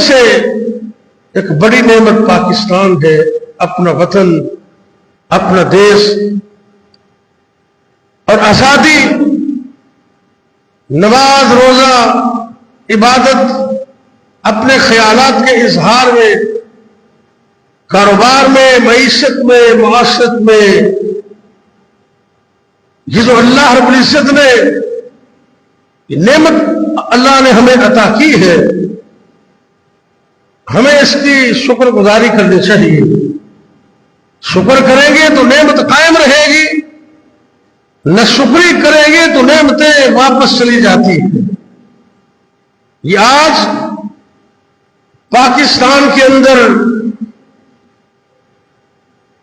سے ایک بڑی نعمت پاکستان ہے، اپنا وطن، اپنا دیش اور آزادی، نماز روزہ عبادت، اپنے خیالات کے اظہار میں، کاروبار میں، معیشت میں، معاشرت میں، یہ جو اللہ رب العزت نے نعمت اللہ نے ہمیں عطا کی ہے، ہمیں اس کی شکر گزاری کرنی چاہیے۔ شکر کریں گے تو نعمت قائم رہے گی، نہ شکری کریں گے تو نعمتیں واپس چلی جاتی ہیں۔ یہ آج پاکستان کے اندر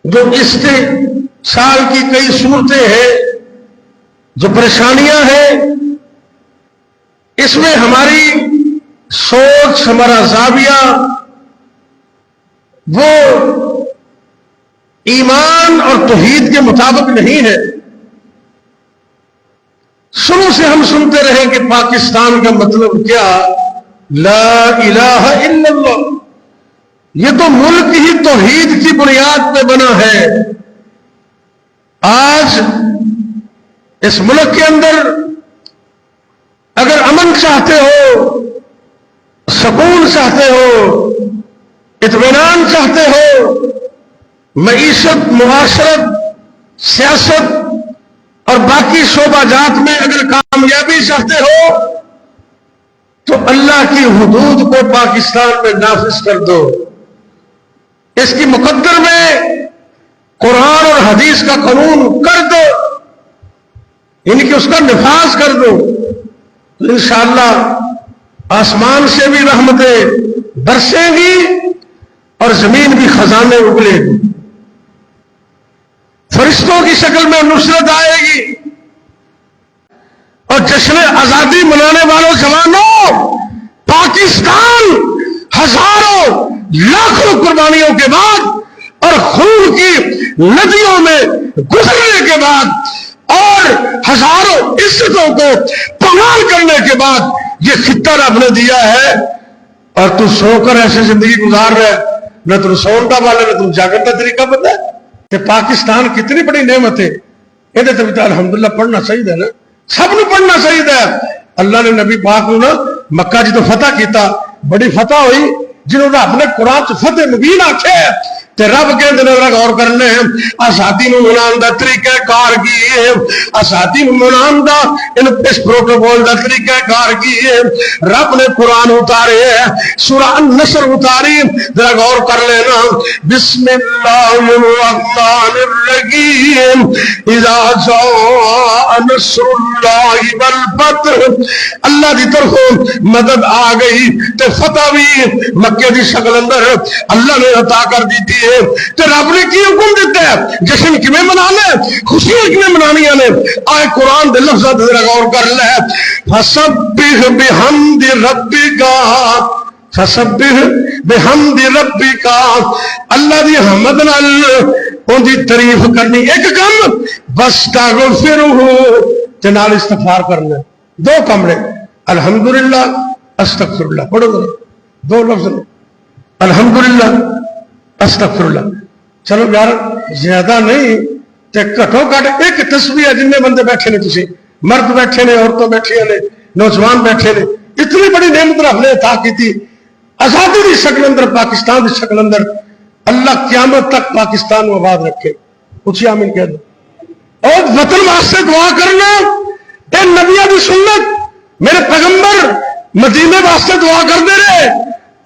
جو استحصال کی کئی صورتیں ہیں، جو پریشانیاں ہیں، اس میں ہماری سوچ، ہمارا زاویہ وہ ایمان اور توحید کے مطابق نہیں ہے۔ شروع سے ہم سنتے رہے کہ پاکستان کا مطلب کیا؟ لا الہ الا اللہ۔ یہ تو ملک ہی توحید کی بنیاد پہ بنا ہے۔ آج اس ملک کے اندر اگر امن چاہتے ہو، سکون چاہتے ہو، اطمینان چاہتے ہو، معیشت، معاشرت، سیاست اور باقی شعبہ جات میں اگر کامیابی چاہتے ہو تو اللہ کی حدود کو پاکستان میں نافذ کر دو، اس کی مقدر میں قرآن اور حدیث کا قانون کر دو، یعنی کہ اس کا نفاذ کر دو، تو انشاءاللہ آسمان سے بھی رحمتیں برسیں گی اور زمین بھی خزانے اگلے گی، فرشتوں کی شکل میں نصرت آئے گی، اور جشن آزادی منانے والوں جوانوں، پاکستان ہزاروں لاکھوں قربانیوں کے بعد اور خون کی ندیوں میں گزرنے کے بعد اور ہزاروں عزتوں کو پامال کرنے کے بعد یہ خطہ رب نے دیا ہے، اور تو سو کر ایسے زندگی گزار رہا ہے، نہ تم سون کا والا، نہ تم جاگن کا طریقہ پتہ ہے کہ پاکستان کتنی بڑی نعمت ہے۔ یہ تو الحمدللہ پڑھنا چاہیے نا، سب نے پڑھنا چاہیے۔ اللہ نے نبی پاک کو نا مکہ جی تو فتح کیتا، بڑی فتح ہوئی، جنہوں نے اپنے قرآن سے فتح مبین آکھے تے رب کے دن غور کرنے ہیں، آزادی نو منان دا طریقہ کار کی ہے، آزادی نو منان دا اس پروٹوکول دا طریقہ کار کی ہے۔ رب نے قرآن اتارے ہے، سورہ النصر اتاری، ذرا غور کر لینا، بسم اللہ الرحمن الرحیم، اذا جاء نصر اللہ والفتح، اللہ دی طرف مدد آ گئی تے فتح بھی مکے دی شکل اندر اللہ نے عطا کر دی تھی۔ تو رب نے کی حکم دیتا ہے، جشن کیویں منانے، خوشیاں کیویں منانیاں نے، آئے قرآن دے لفظات ذرا غور کر لے، فسبح بحمد ربک، فسبح بحمد ربک، اللہ دی حمد نال ان دی تعریف کرنی ایک کم، واستغفرہ تے نال استغفار کرنا، دو کم نے، الحمدللہ استغفراللہ، پڑھو دو لفظ، الحمدللہ استغفراللہ۔ چلو یار زیادہ نہیں تے گھٹو گھٹ ایک تسبیح، جن بندے بیٹھے نے، تسی مرد بیٹھے نے، عورتوں بیٹھے نے، نوجوان بیٹھے نے، اتنی بڑی نعمت رب نے عطا کی تھی، آزادی کی شکل اندر، پاکستان کی شکل اندر، اللہ قیامت تک پاکستان کو آباد رکھے، اچھی آمین کہہ دو۔ اور وطن واسطے دعا کرنا، اے نبیوں کی سنت، میرے پیغمبر مدینے واسطے دعا کرتے رہے،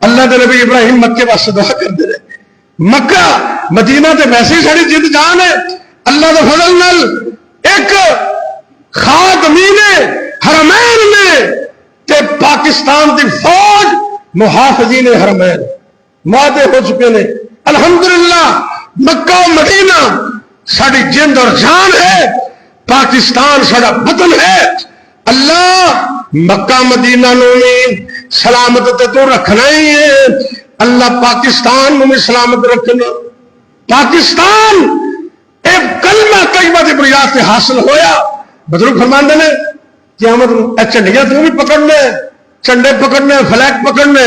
اللہ دے نبی ابراہیم مکے واسطے دعا کرتے رہے، مکہ مدینہ تے ویسے ہی ساری جد جان ہے، اللہ دے فضل نال ایک خادمین حرمین میں تے پاکستان دی فوج محافظین حرمین معاہدے ہو چکے نے، الحمدللہ مکہ و مدینہ ساری جند اور جان ہے، پاکستان سارا وطن ہے، اللہ مکہ مدینہ نو سلامت تے تو رکھنا ہی ہے، اللہ پاکستان میں سلامت رکھنا۔ پاکستان ایک کلمہ طیبہ کی بنیاد سے حاصل ہویا، بزرگ فرماندے نے قیامت چنڈیاں تو بھی پکڑنے، چنڈے پکڑنے، فلیک پکڑنے،